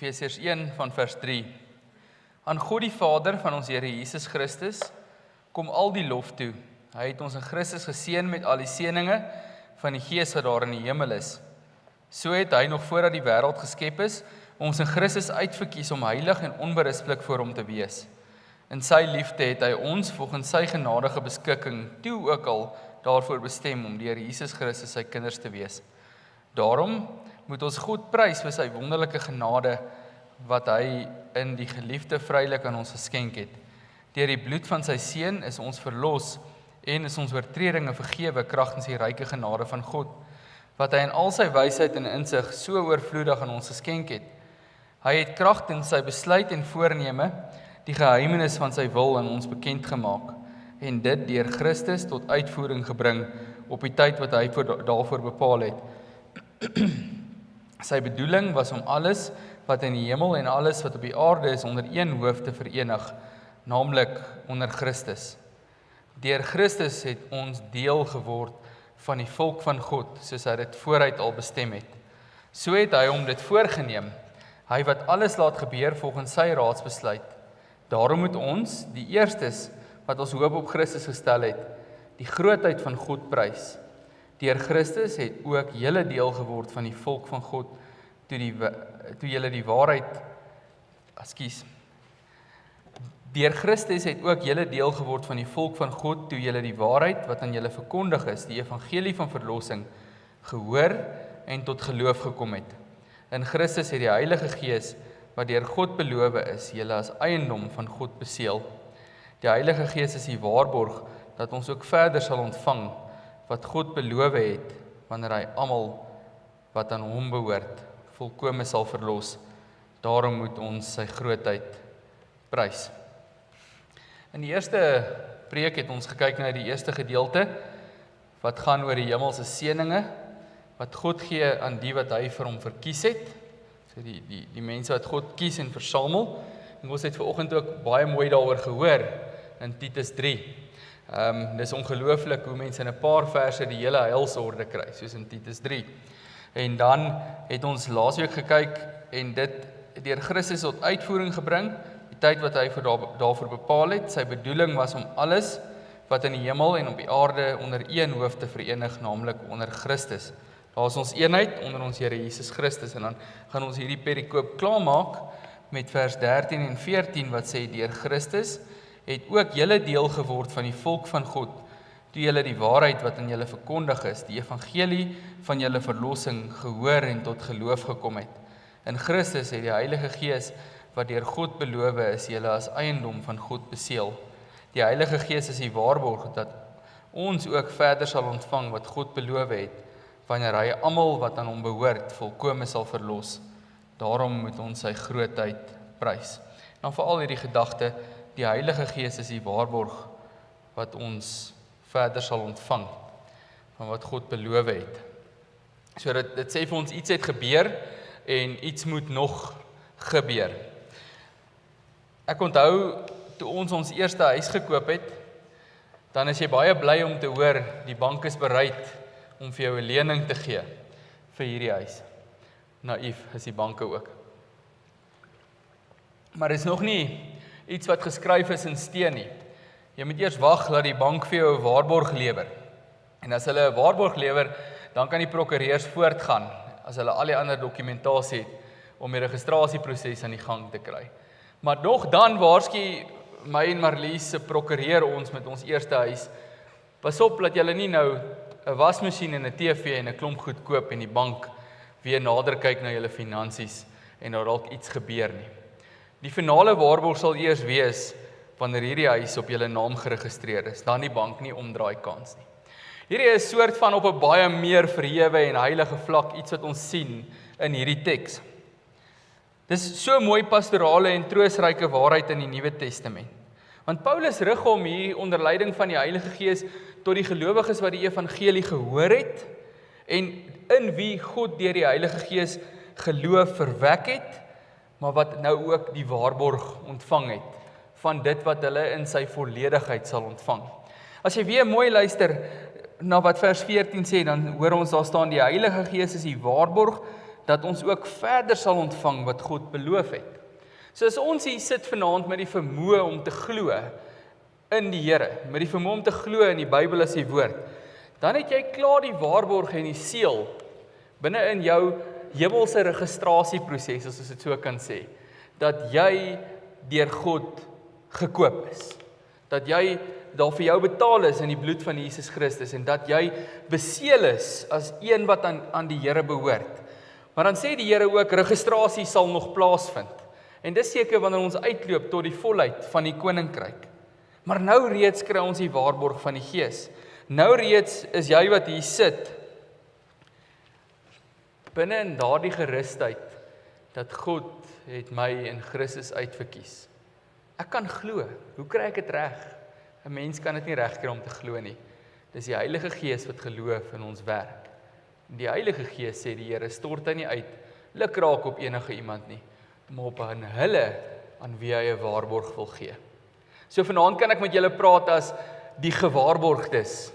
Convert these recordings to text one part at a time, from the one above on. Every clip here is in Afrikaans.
Efesiërs 1 van vers 3. Aan God die Vader van ons Here Jesus Christus, kom al die lof toe. Hy het ons in Christus geseën met al die seëninge van die Gees wat daar in die hemel is. So het hy nog voordat die wêreld geskep is, ons in Christus uitverkies om heilig en onberispelik voor hom te wees. In sy liefde het hy ons volgens sy genadige beskikking toe ook al daarvoor bestem om deur Jesus Christus sy kinders te wees. Daarom moet ons God prys vir sy wonderlike genade wat hy in die geliefde vrylik aan ons geskenk het. Deur die bloed van sy seun is ons verlos en is ons oortredinge vergewe kragtens die ryke genade van God, wat hy in al sy wysheid en insig so oorvloedig aan ons geskenk het. Hy het kragtens sy besluit en voorneme die geheimenis van sy wil aan ons bekend gemaak en dit deur Christus tot uitvoering gebring op die tyd wat hy daarvoor bepaal het. Sy bedoeling was om alles wat in die hemel en alles wat op die aarde is onder een hoof te verenig, naamlik onder Christus. Deur Christus het ons deel geword van die volk van God, soos hy dit vooruit al bestem het. So het hy hom dit voorgeneem, hy wat alles laat gebeur volgens sy raadsbesluit. Daarom moet ons, die eerstes wat ons hoop op Christus gestel het, die grootheid van God prys. Deur Christus het ook julle deel geword van die volk van God, toe julle die waarheid, Deur Christus het ook julle deel geword van die volk van God, toe julle die waarheid wat aan julle verkondig is, die evangelie van verlossing, gehoor en tot geloof gekom het. In Christus het die Heilige Gees, wat deur God beloof is, julle as eiendom van God beseël. Die Heilige Gees is die waarborg, dat ons ook verder sal ontvang, wat God beloof het, wanneer hy almal wat aan hom behoort, volkome sal verlos. Daarom moet ons sy grootheid prys. In die eerste preek het ons gekyk na die eerste gedeelte, wat gaan oor die hemelse seëninge, wat God gee aan die wat hy vir hom verkies het, so die mense wat God kies en versamel, en ons het vanoggend ook baie mooi daaroor gehoor, in Titus 3. Dis ongelooflik hoe mense in 'n paar verse die hele heilsorde kry, soos in Titus 3. En dan het ons laasweek gekyk, en dit deur Christus tot uitvoering gebring, die tyd wat hy daarvoor bepaal het. Sy bedoeling was om alles wat in die hemel en op die aarde onder een hoof te verenig, naamlik onder Christus. Daar is ons eenheid onder ons Here Jesus Christus, en dan gaan ons hierdie perikoop klaarmaak met vers 13 en 14, wat sê, deur Christus het ook julle deel geword van die volk van God, toe julle die waarheid wat aan julle verkondig is, die evangelie van julle verlossing, gehoor en tot geloof gekom het. In Christus het die Heilige Gees, wat deur God beloof is, julle as eiendom van God beseël. Die Heilige Gees is die waarborg, dat ons ook verder sal ontvang wat God beloof het, wanneer hy almal wat aan hom behoort, volkome sal verlos. Daarom moet ons sy grootheid prys. Dan veral hierdie gedagte, die Heilige Gees is die waarborg, wat ons verder sal ontvang, van wat God beloof het. So dit sê vir ons, iets het gebeur, en iets moet nog gebeur. Ek onthou, toe ons eerste huis gekoop het, dan is jy baie bly om te hoor, die bank is bereid om vir jou 'n lening te gee vir hierdie huis. Naïef is die banke ook. Maar is nog nie iets wat geskryf is in steen nie. Jy moet eers wag dat die bank vir jou 'n waarborg lewer. En as hulle 'n waarborg lewer, dan kan die prokureurs voortgaan, as hulle al die ander dokumentasie het, om die registrasieproses aan die gang te kry. Maar nog dan waarsku my en Marlies se prokureur ons met ons eerste huis, pas op dat julle nie nou 'n wasmasjien en 'n TV en 'n klomp goed koop en die bank weer nader kyk na julle finansies en daar dalk iets gebeur nie. Die finale waarborg sal eers wees wanneer hierdie huis op julle naam geregistreer is, dan die bank nie omdraai kans nie. Hierdie is soort van op 'n baie meer verhewe en heilige vlak, iets wat ons sien in hierdie teks. Dis so mooi pastorale en troostryke waarheid in die Nuwe Testament. Want Paulus rig hom hier onder leiding van die Heilige Gees tot die gelowiges wat die evangelie gehoor het, en in wie God deur die Heilige Gees geloof verwek het, maar wat nou ook die waarborg ontvang het, van dit wat hulle in sy volledigheid sal ontvang. As jy weer mooi luister na wat vers 14 sê, dan hoor ons daar staan, die Heilige Gees is die waarborg, dat ons ook verder sal ontvang wat God beloof het. So as ons hier sit vanaand met die vermoë om te glo in die Here, met die vermoë om te glo in die Bybel as die woord, dan het jy klaar die waarborg en die seël binne in jou hemelse registrasieproses, as ons dit so kan sê, dat jy deur God gekoop is. Dat jy daar vir jou betaal is in die bloed van Jesus Christus en dat jy beseël is as een wat aan die Here behoort. Maar dan sê die Here ook, registrasie sal nog plaasvind. En dis seker wanneer ons uitloop tot die volheid van die koninkryk. Maar nou reeds kry ons die waarborg van die Gees. Nou reeds is jy wat hier sit, binne in daardie gerusheid, dat God het my in Christus uitverkies. Ek kan glo. Hoe kry ek dit reg? 'n Mens kan dit nie regkry om te glo nie. Dis die Heilige Gees wat geloof in ons werk. Die Heilige Gees, sê die Here, stort hy nie uit, luk raak op enige iemand nie, maar op aan hulle aan wie hy 'n waarborg wil gee. So vanaand kan ek met julle praat as die gewaarborgdes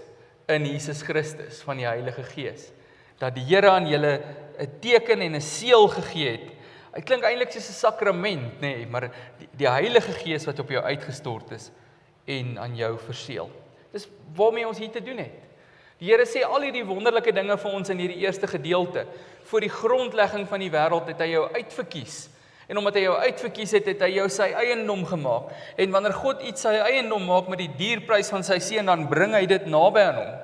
in Jesus Christus van die Heilige Gees. Dat die Here aan julle 'n teken en 'n seël gegee het. Dit klink eintlik soos 'n sakrament, nê, maar die Heilige Gees wat op jou uitgestort is en aan jou verseël. Dis waarmee ons hier te doen het. Die Here sê al hierdie wonderlike dinge vir ons in hierdie eerste gedeelte. Voor die grondlegging van die wêreld het hy jou uitverkies. En omdat hy jou uitverkies het, het hy jou sy eiendom gemaak. En wanneer God iets sy eiendom maak met die dierprys van sy seun, dan bring hy dit naby aan hom.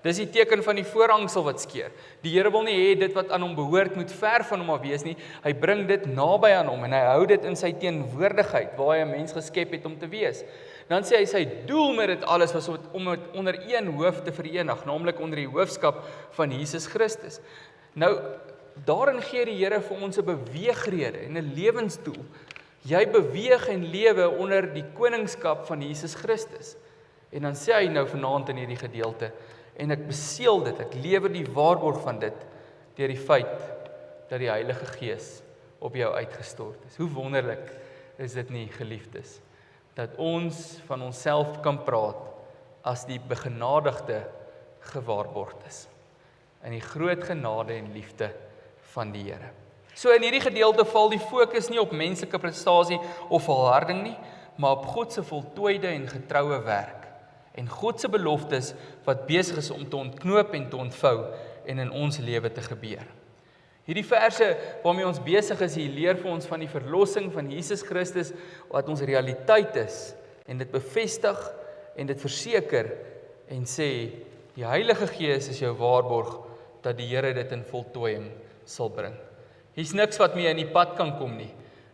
Dis die teken van die voorhangsel wat skeer. Die Here wil nie hê dit wat aan hom behoort moet ver van hom af wees nie. Hy bring dit naby aan hom en hy hou dit in sy teenwoordigheid waar hy 'n mens geskep het om te wees. Dan sê hy sy doel met dit alles was om dit onder een hoof te verenig, naamlik onder die hoofskap van Jesus Christus. Nou, daarin gee die Here vir ons 'n beweegrede en 'n lewensdoel. Jy beweeg en lewe onder die koningskap van Jesus Christus. En dan sê hy nou vanaand in hierdie gedeelte, en ek beseël dit, ek lewer die waarborg van dit, deur die feit dat die Heilige Gees op jou uitgestort is. Hoe wonderlik is dit nie, geliefdes, dat ons van onsself kan praat as die begenadigde gewaarborgdes in die groot genade en liefde van die Here. So in hierdie gedeelte val die fokus nie op menslike prestasie of volharding nie, maar op God se voltooide en getroue werk en God se beloftes wat besig is om te ontknoop en te ontvou en in ons lewe te gebeur. Hierdie verse waarmee ons besig is, hier leer vir ons van die verlossing van Jesus Christus, wat ons realiteit is, en dit bevestig en dit verseker en sê, die Heilige Gees is jou waarborg dat die Here dit in voltooiing sal bring. Hier's niks wat mee in die pad kan kom nie.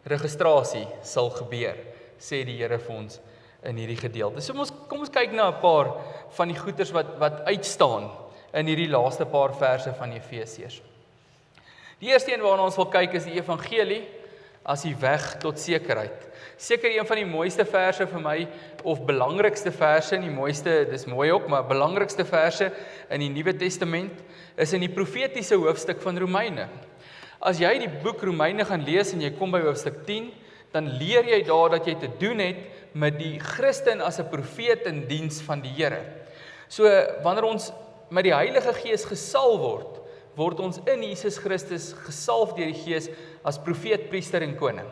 Registrasie sal gebeur, sê die Here vir ons in hierdie gedeelte. So kom ons kyk na 'n paar van die goeters wat uitstaan in hierdie laaste paar verse van Efesiërs. Die eerste een waarna ons wil kyk is die evangelie as die weg tot sekerheid. Seker een van die mooiste verse vir my, of belangrikste verse, nie mooiste, dis mooi ook, maar belangrikste verse in die Nuwe Testament, is in die profetiese hoofstuk van Romeine. As jy die boek Romeine gaan lees en jy kom by hoofstuk 10, dan leer jy daar dat jy te doen het met die Christen as 'n profeet in diens van die Here. So, wanneer ons met die Heilige Gees gesalf word ons in Jesus Christus gesalf deur die Gees as profeet, priester en koning.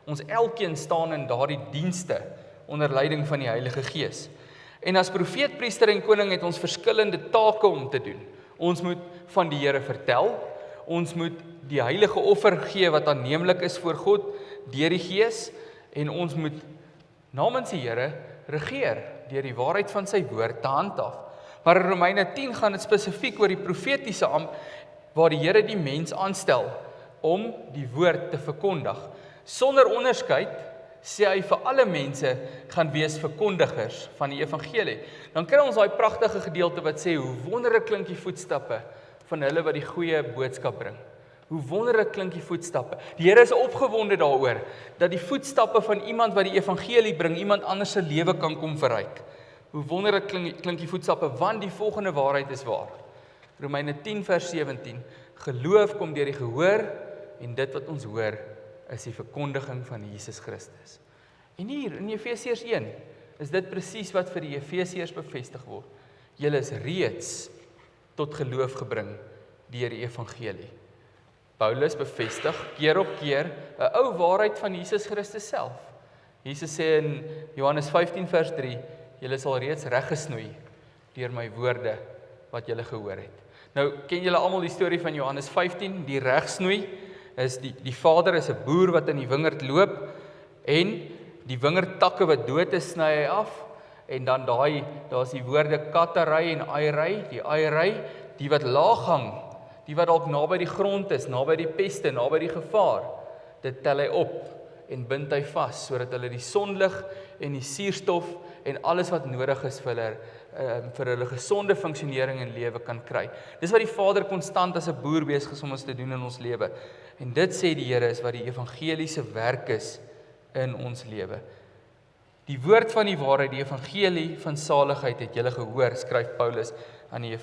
Ons elkeen staan in daardie dienste onder leiding van die Heilige Gees. En as profeet, priester en koning het ons verskillende take om te doen. Ons moet van die Here vertel, ons moet die heilige offer gee wat aanneemlik is voor God deur die Gees, en ons moet namens die Here regeer deur die waarheid van sy woord te handhaaf. Maar in Romeine 10 gaan dit spesifiek oor die profetiese ampt, waar die Here die mens aanstel om die woord te verkondig. Sonder onderskeid sê hy vir alle mense gaan wees verkondigers van die evangelie. Dan kry ons daai pragtige gedeelte wat sê hoe wonderlik klink die voetstappe van hulle wat die goeie boodskap bring. Hoe wonderlik klink die voetstappe. Die Here is opgewonde daaroor dat die voetstappe van iemand wat die evangelie bring, iemand anders se lewe kan kom verryk. Hoe wonderlik klink die voetstappe, want die volgende waarheid is waar. Romeine 10 vers 17, geloof kom deur die gehoor, en dit wat ons hoor, is die verkondiging van Jesus Christus. En hier, in Efesiërs 1, is dit presies wat vir die Efesiërs bevestig word. Julle is reeds tot geloof gebring deur die evangelie. Paulus bevestig keer op keer 'n ou waarheid van Jesus Christus self. Jesus sê in Johannes 15 vers 3, julle sal reeds reggesnoei deur my woorde wat julle gehoor het. Nou, ken julle almal die storie van Johannes 15, die regsnoei, is die vader is 'n boer wat in die wingerd loop, en die wingerdtakke wat dood is, sny hy af, en dan daar's die woorde kattery en eiery, die eiery, die wat laag hang, die wat dalk naby die grond is, naby die peste, naby die gevaar, dit tel hy op en bind hy vas, sodat hulle die sonlig en die suurstof en alles wat nodig is vir hulle gesonde funksionering en lewe kan kry. Dis wat die Vader konstant as 'n boer besig is om ons te doen in ons lewe. En dit sê die Here is wat die evangeliese werk is in ons lewe. Die woord van die waarheid, die evangelie van saligheid het julle gehoor, skryf Paulus aan die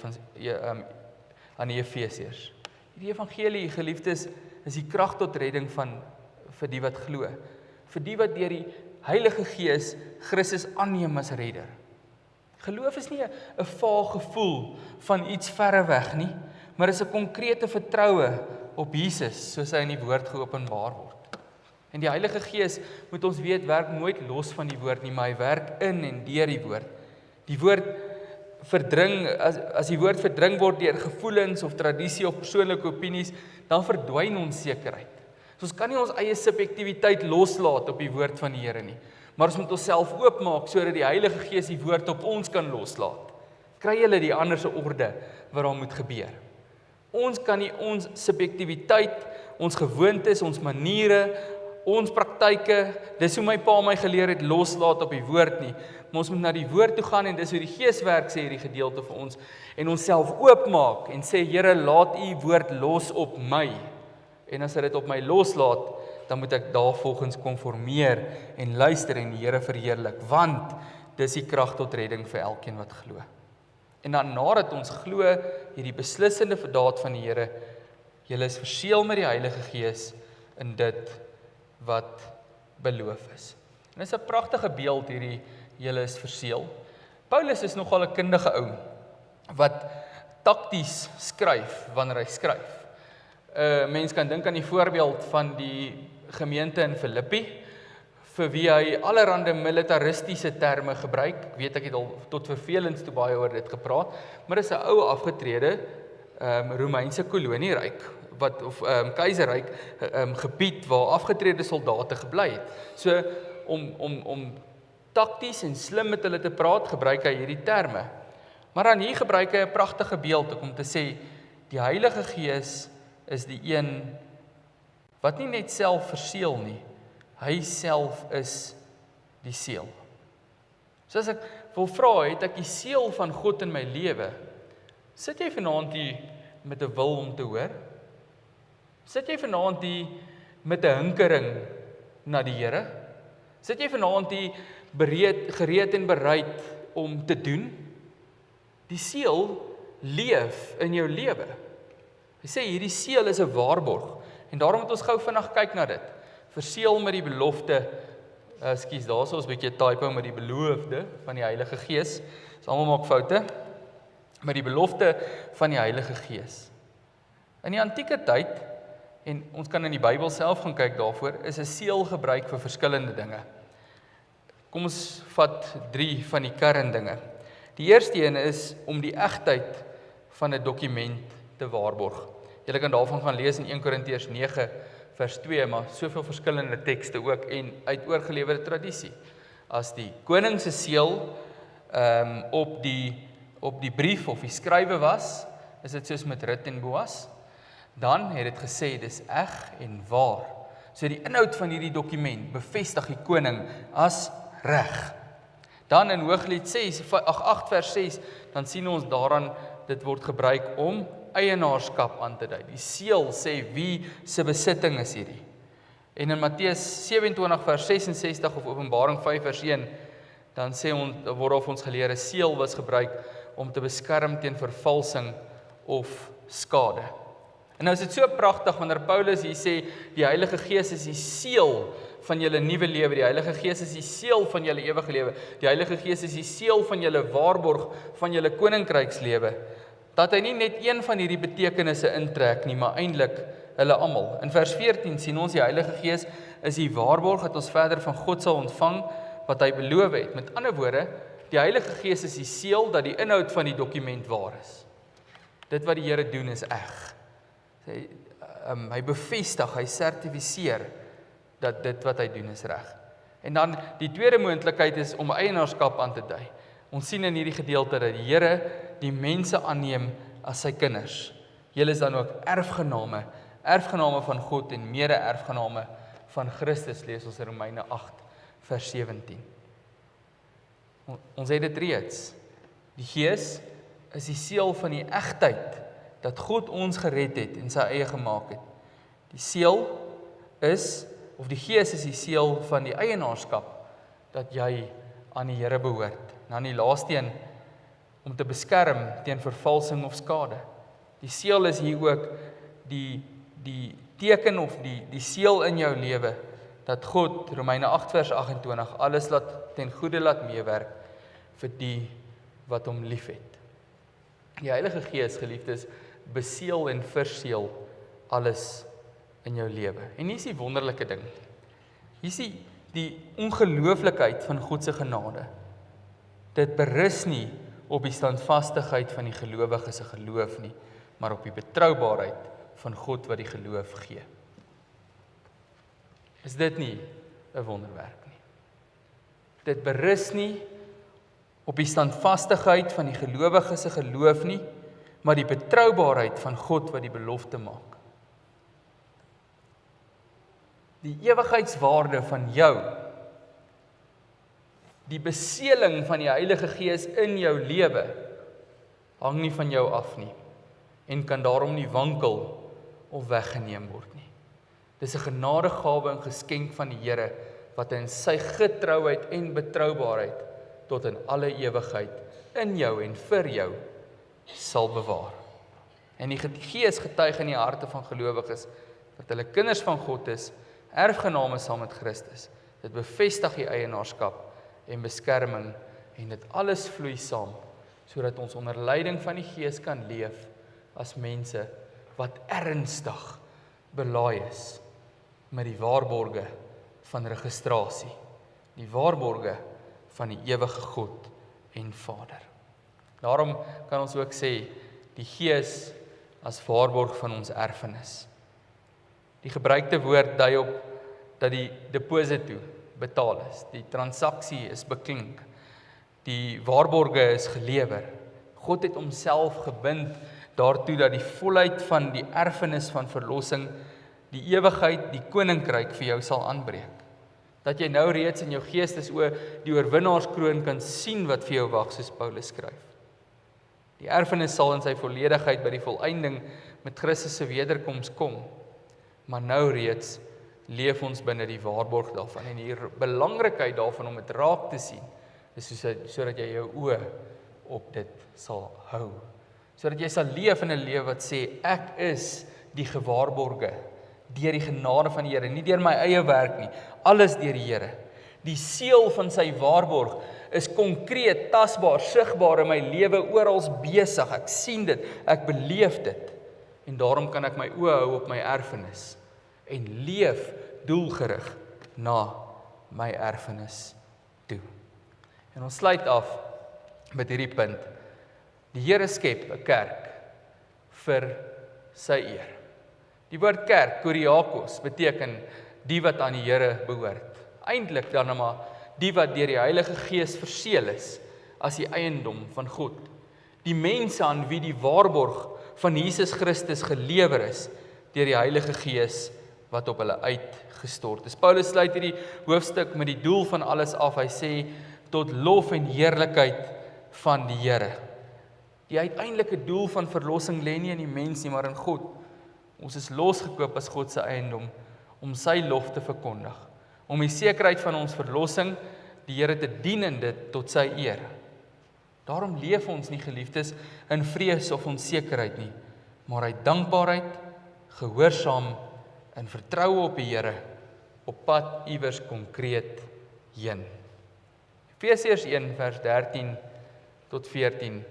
Efesiërs. Die evangelie, geliefdes, is die krag tot redding vir die wat glo. Vir die wat deur die Heilige Gees Christus aanneem as redder. Geloof is nie 'n vaag gevoel van iets verre weg nie, maar is 'n konkrete vertroue op Jesus, soos hy in die woord geopenbaar word. En die Heilige Gees, moet ons weet, werk nooit los van die woord nie, maar hy werk in en deur die woord. Die woord verdring, as die woord verdring word deur gevoelens of tradisie of persoonlike opinies, dan verdwyn ons sekerheid. So ons kan nie ons eie subjektiwiteit loslaat op die woord van die Here nie, maar ons moet onsself oopmaak sodat die Heilige Gees die woord op ons kan loslaat. Kry julle die ander se orde wat daar moet gebeur? Ons kan nie ons subjektiwiteit, ons gewoontes, ons maniere, ons praktyke, dis hoe my pa my geleer het, loslaat op die woord nie. Maar ons moet na die woord toe gaan en dis hoe die Gees werk, sê hierdie gedeelte vir ons, en onsself oopmaak en sê, Here, laat u woord los op my. En as hy dit op my loslaat, dan moet ek daarvolgens konformeer en luister en die Here verheerlik, want dis die krag tot redding vir elkeen wat glo. En dan nadat ons glo, hierdie beslissende daad van die Here, julle is verseël met die Heilige Gees in dit wat beloof is. En dis 'n pragtige beeld hierdie, julle is verseël. Paulus is nogal 'n kundige ou, wat takties skryf wanneer hy skryf. Mens kan dink aan die voorbeeld van die gemeente in Filippi, vir wie hy allerhande militaristiese terme gebruik. Ek weet ek het al tot vervelends toe baie oor dit gepraat, maar dit is 'n ou afgetrede Romeinse kolonieryk, of keiserryk gebied waar afgetrede soldate gebly het. So om takties en slim met hulle te praat, gebruik hy hierdie terme. Maar dan hier gebruik hy 'n pragtige beeld om te sê, die Heilige Gees is die een wat nie net self verseël nie, hy self is die seël. So as ek wil vra, het ek die seël van God in my lewe? Sit jy vanaand hier met 'n wil om te hoor? Sit jy vanaand hier met 'n hinkering na die Here? Sit jy vanaand hier gereed en bereid om te doen? Die seël leef in jou lewe. Hy sê hierdie seël is 'n waarborg, en daarom moet ons gou vinnig kyk na dit. Verseël met die belofte, daar's ons 'n bietjie typo met die beloofde van die Heilige Gees. Ons almal maak foute. Met die belofte van die Heilige Gees. In die antieke tyd, en ons kan in die Bybel self gaan kyk daarvoor, is 'n seël gebruik vir verskillende dinge. Kom ons vat 3 van die kerndinge. Die eerste een is om die egtheid van 'n dokument te waarborg. Julle kan daarvan gaan lees in 1 Korintiërs 9 vers 2, maar soveel verskillende tekste ook en uit oorgelewerde tradisie. As die koning se seël op die brief of die skrywe was, is dit soos met Rut en Boas, dan het dit gesê dis eg en waar. So die inhoud van hierdie dokument bevestig die koning as reg. Dan in Hooglied 8 vers 6, dan sien ons daaraan, dit word gebruik om eienaarskap aan te dui. Die seël sê wie se besitting is hierdie. En in Matteus 27 vers 66 of Openbaring 5 vers 1, dan word ons geleer, 'n seël was gebruik om te beskerm teen vervalsing of skade. En nou is dit so pragtig wanneer Paulus hier sê, die Heilige Gees is die seël van julle nuwe lewe, die Heilige Gees is die seël van julle ewige lewe, die Heilige Gees is die seël van julle waarborg van julle koninkrykslewe, dat hy nie net een van hierdie betekenisse intrek nie, maar eintlik hulle almal. In vers 14 sien ons die Heilige Gees is die waarborg dat ons verder van God sal ontvang wat hy beloof het. Met ander woorde, die Heilige Gees is die seël dat die inhoud van die dokument waar is. Dit wat die Here doen is eg. Hy bevestig, hy sertifiseer dat dit wat hy doen is reg. En dan die tweede moontlikheid is om eienaarskap aan te dui. Ons sien in hierdie gedeelte dat die Here die mense aanneem as sy kinders. Julle is dan ook erfgename van God en mede-erfgename van Christus, lees ons in Romeine 8 vers 17. Ons het dit reeds. Die Gees is die seël van die egtheid dat God ons gered het en sy eie gemaak het. Die seël is, of die Gees is die seël van die eienaarskap dat jy aan die Here behoort. En dan die laaste een, om te beskerm teen vervalsing of skade. Die seël is hier ook die teken of die seël in jou lewe dat God, Romeine 8 vers 28, alles ten goeie laat meewerk vir die wat hom liefhet. Die Heilige Gees, geliefdes, beseël en verseël alles in jou lewe. En hier is die wonderlike ding. Hier is die ongelooflikheid van God se genade. Dit berus nie op die standvastigheid van die gelowiges se geloof nie, maar op die betroubaarheid van God wat die geloof gee. Is dit nie 'n wonderwerk nie? Dit berus nie op die standvastigheid van die gelowiges se geloof nie, maar die betroubaarheid van God wat die belofte maak. Die ewigheidswaarde van jou, die beseeling van die Heilige Gees in jou lewe, hang nie van jou af nie, en kan daarom nie wankel of weggeneem word nie. Dis 'n genadegawe en geskenk van die Here, wat in sy getrouheid en betroubaarheid tot in alle ewigheid in jou en vir jou sal bewaar. En die Gees getuig in die harte van gelowiges dat hulle kinders van God is, erfgename saam met Christus. Dit bevestig die eienaarskap en beskerming, en dit alles vloei saam, sodat ons onder leiding van die Gees kan leef as mense wat ernstig belaai is met die waarborge van registrasie, die waarborge van die ewige God en Vader. Daarom kan ons ook sê, die Gees as waarborg van ons erfenis. Die gebruikte woord dui op dat die deposito betaal is, die transaksie is beklink, die waarborge is gelewer. God het homself gebind daartoe dat die volheid van die erfenis van verlossing, die ewigheid, die koninkryk vir jou sal aanbreek. Dat jy nou reeds in jou geestesoë die oorwinnaarskroon kan sien wat vir jou wag, soos Paulus skryf. Die erfenis sal in sy volledigheid by die volëinding met Christus se wederkoms kom, maar nou reeds leef ons binne die waarborg daarvan, en die belangrikheid daarvan om dit raak te sien, is sodat jy jou oë op dit sal hou. Sodat jy sal leef in 'n lewe wat sê, ek is die gewaarborge, deur die genade van die Here, nie deur my eie werk nie, alles deur die Here. Die seël van sy waarborg is konkreet, tasbaar, sigbaar in my lewe orals besig. Ek sien dit, ek beleef dit, en daarom kan ek my oë hou op my erfenis, en leef doelgerig na my erfenis toe. En ons sluit af met hierdie punt. Die Here skep 'n kerk vir sy eer. Die woord kerk, Kuriakos, beteken die wat aan die Here behoort. Eintlik dan maar die wat deur die Heilige Gees verseël is as die eiendom van God. Die mense aan wie die waarborg van Jesus Christus gelewer is deur die Heilige Gees wat op hulle uitgestort is. Paulus sluit hierdie hoofstuk met die doel van alles af. Hy sê, tot lof en heerlikheid van die Here. Die uiteindelike doel van verlossing lê nie in die mens nie, maar in God. Ons is losgekoop as God se eiendom, om sy lof te verkondig, om die sekerheid van ons verlossing, die Here te dien in dit tot sy eer. Daarom leef ons nie, geliefdes, in vrees of onsekerheid nie, maar uit dankbaarheid, gehoorsaam, in vertroue op die Here, op pad iewers konkreet heen. Efesiërs 1 vers 13 tot 14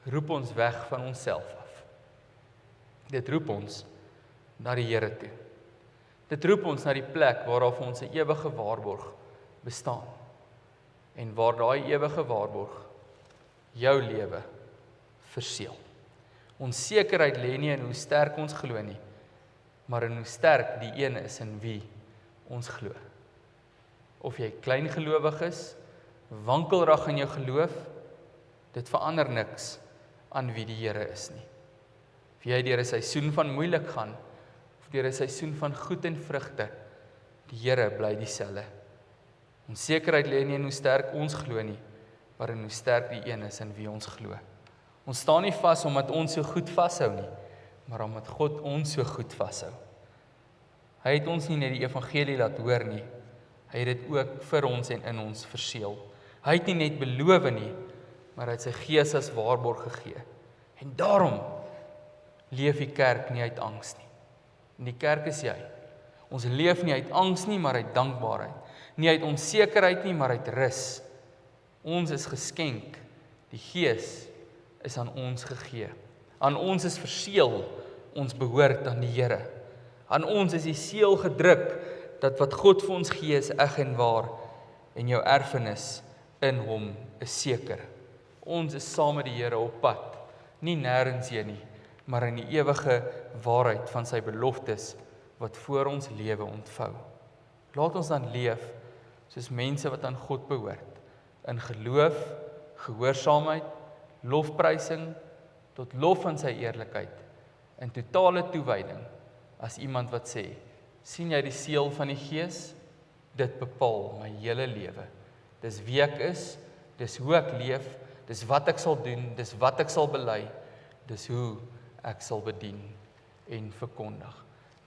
roep ons weg van onsself af. Dit roep ons na die Here toe. Dit roep ons na die plek waarop ons 'n ewige waarborg bestaan. En waar daai ewige waarborg jou lewe verseël. Ons sekerheid lê nie in hoe sterk ons glo nie, maar in hoe sterk die een is in wie ons glo. Of jy klein gelowig is, wankelrig in jou geloof, dit verander niks aan wie die Here is nie. Of jy deur 'n seisoen van moeilik gaan, of deur 'n seisoen van goed en vrugte, die Here bly dieselfde. Ons sekerheid lê nie in hoe sterk ons glo nie, maar in hoe sterk die een is in wie ons glo. Ons staan nie vas omdat ons so goed vashou nie, maar omdat God ons so goed vashou. Hy het ons nie net die evangelie laat hoor nie, hy het dit ook vir ons en in ons verseël. Hy het nie net beloof nie, maar hy het sy gees as waarborg gegee. En daarom leef die kerk nie uit angs nie. En die kerk is jy. Ons leef nie uit angs nie, maar uit dankbaarheid. Nie uit onsekerheid nie, maar uit rus. Ons is geskenk. Die Gees is aan ons gegee. Aan ons is verseël, ons behoort aan die Here. Aan ons is die seël gedruk, dat wat God vir ons gee is eg en waar, en jou erfenis in hom is seker. Ons is saam met die Here op pad, nie nêrens heen nie, maar in die ewige waarheid van sy beloftes, wat voor ons lewe ontvou. Laat ons dan leef, soos mense wat aan God behoort, in geloof, gehoorsaamheid, lofprysing, tot lof van sy eerlikheid, in totale toewyding, as iemand wat sê, sien jy die seël van die Gees? Dit bepaal my hele lewe. Dis wie ek is, dis hoe ek leef, dis wat ek sal doen, dis wat ek sal bely, dis hoe ek sal bedien en verkondig.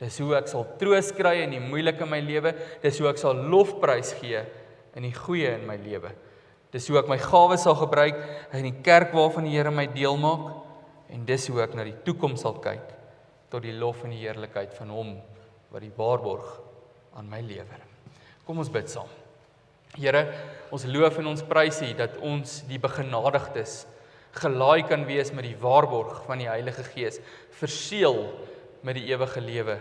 Dis hoe ek sal troos kry in die moeilike in my lewe, dis hoe ek sal lofprys gee in die goeie in my lewe. Dis hoe ek my gawes sal gebruik in die kerk waarvan die Here my deel maak, en dis hoe ek na die toekoms sal kyk, tot die lof en die heerlikheid van hom, wat die waarborg aan my lewer. Kom ons bid saam. Here, ons loof en ons prys U dat ons die begenadigdes gelaai kan wees met die waarborg van die Heilige Gees, verseël met die ewige lewe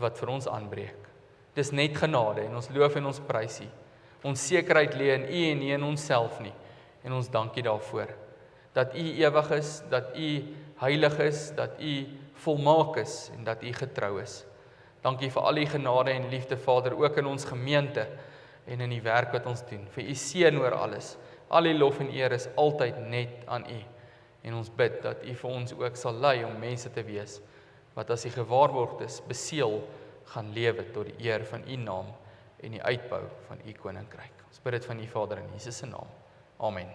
wat vir ons aanbreek. Dis net genade en ons loof en ons prys U. Ons sekerheid lê in U en nie in onsself nie. En ons dank U daarvoor. Dat U ewig is, dat U heilig is, dat U volmaak is en dat U getrou is. Dankie vir al die genade en liefde, Vader, ook in ons gemeente en in die werk wat ons doen. Vir U seën oor alles. Al die lof en eer is altyd net aan U. En ons bid dat U vir ons ook sal lei om mense te wees wat as die gewaarborgdes beseël gaan lewe tot die eer van U naam en die uitbou van U koninkryk. Ons bid dit van U Vader in Jesus se naam. Amen.